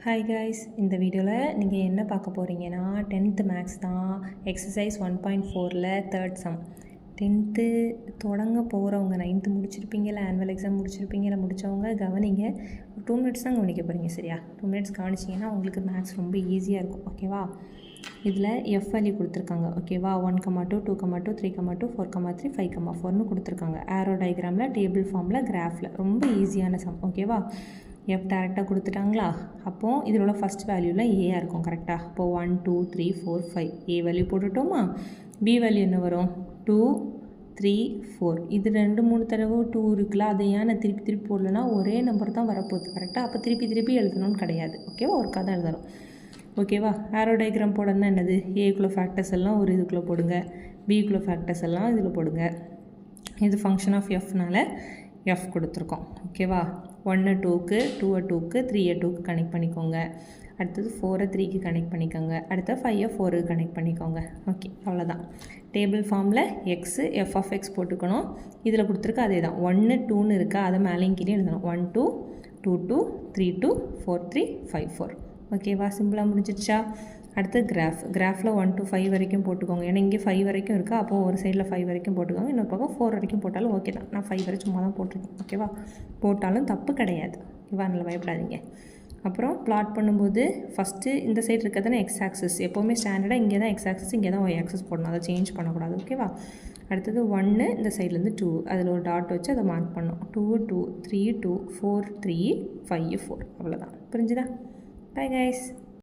Hi guys, இந்த வீடியோவில் நீங்கள் என்ன பார்க்க போகிறீங்கன்னா 10th மேக்ஸ் தான். Exercise 1.4ல் third sum. 10th தொடங்க போகிறவங்க 9th முடிச்சிருப்பீங்களா, ஆனுவல் எக்ஸாம் முடிச்சிருப்பீங்களா, முடித்தவங்க கவனிங்க. 2 மினிட்ஸ் தான் கவனிக்க போகிறீங்க, சரியா? 2 மினிட்ஸ் கவனிச்சிங்கன்னா உங்களுக்கு மேக்ஸ் ரொம்ப ஈஸியாக இருக்கும், ஓகேவா? இதில் எஃப் வேல்யூ கொடுத்துருக்காங்க, ஓகேவா? 1,2, 2,2, 3,2, 4,3, 5,4ன்னு கொடுத்துருக்காங்க. ஆரோ டயக்ராமில், டேபிள் ஃபார்மில், கிராஃபில். ரொம்ப ஈஸியான சம், ஓகேவா? எஃப் டேரெக்டாக கொடுத்துட்டாங்களா? அப்போது இதோட ஃபஸ்ட் வேல்யூவில் ஏயாக இருக்கும், கரெக்டாக? அப்போது 1, 2, 3, 4, 5 ஏ வேல்யூ போட்டுட்டோமா? பி வேல்யூ என்ன வரும்? 2, 3, 4. இது 2-3 தடவை 2 இருக்குல்ல, அதை ஏன் நான் திருப்பி போடலன்னா ஒரே நம்பர் தான் வரப்போகுது, கரெக்டாக? அப்போ திருப்பி எழுதணும்னு கிடையாது, ஓகேவா? ஒரு கதை எழுதணும், ஓகேவா? ஆரோ டயக்ராம் போடணும்னா என்னது? ஏக்குள்ளே ஃபேக்டர்ஸ் எல்லாம் ஒரு இதுக்குள்ளே போடுங்க, பிக்குள்ளே ஃபேக்டர்ஸ் எல்லாம் இதில் போடுங்க. இது ஃபங்க்ஷன் ஆஃப் எஃப்னால எஃப் கொடுத்துருக்கோம், ஓகேவா? 1 2க்கு, 2 2க்கு, 3 2க்கு கனெக்ட் பண்ணிக்கோங்க. அடுத்தது 4 3க்கு கனெக்ட் பண்ணிக்கோங்க. அடுத்த 5 4க்கு கனெக்ட் பண்ணிக்கோங்க. ஓகே, அவ்வளோதான். டேபிள் ஃபார்மில் எக்ஸு எஃப் ஆஃப் எக்ஸ் போட்டுக்கணும். இதில் கொடுத்துருக்க அதே தான். 1 2ன்னு இருக்கா, அதை மேலேயும் கீழே எழுதணும். 1 2, 2 2, 3 2, 4 3, 5 4. ஓகேவா? சிம்பிளாக முடிஞ்சிடுச்சா? அடுத்து கிராஃபில் 1 to 5 வரைக்கும் போட்டுக்கோங்க. ஏன்னா இங்கே 5 வரைக்கும் இருக்கா, அப்போது ஒரு சைடில் 5 வரைக்கும் போட்டுக்கோங்க, இன்னொரு பக்கம் 4 வரைக்கும் போட்டாலும் ஓகே தான். நான் 5 வரை சும்மா தான் போட்டிருக்கேன், ஓகேவா? போட்டாலும் தப்பு கிடையாது, ஓகேவா? நல்லா பயப்படாதீங்க. அப்புறம் பிளாட் பண்ணும்போது ஃபஸ்ட்டு இந்த சைடு இருக்கிறதானே எக்ஸ் ஆக்சஸ். எப்போவுமே ஸ்டாண்டர்டாக இங்கே தான் எக்ஸ் ஆக்சஸ், இங்கே தான் ஒய் ஆக்சஸ் போடணும், அதை சேஞ்ச் பண்ணக்கூடாது, ஓகேவா? அடுத்தது 1 இந்த சைட்லேருந்து 2, அதில் ஒரு டாட் வச்சு அதை மார்க் பண்ணோம். 2 2, 3 2, 4 3, 5 4. அவ்வளோதான். புரிஞ்சுதா? Bye guys.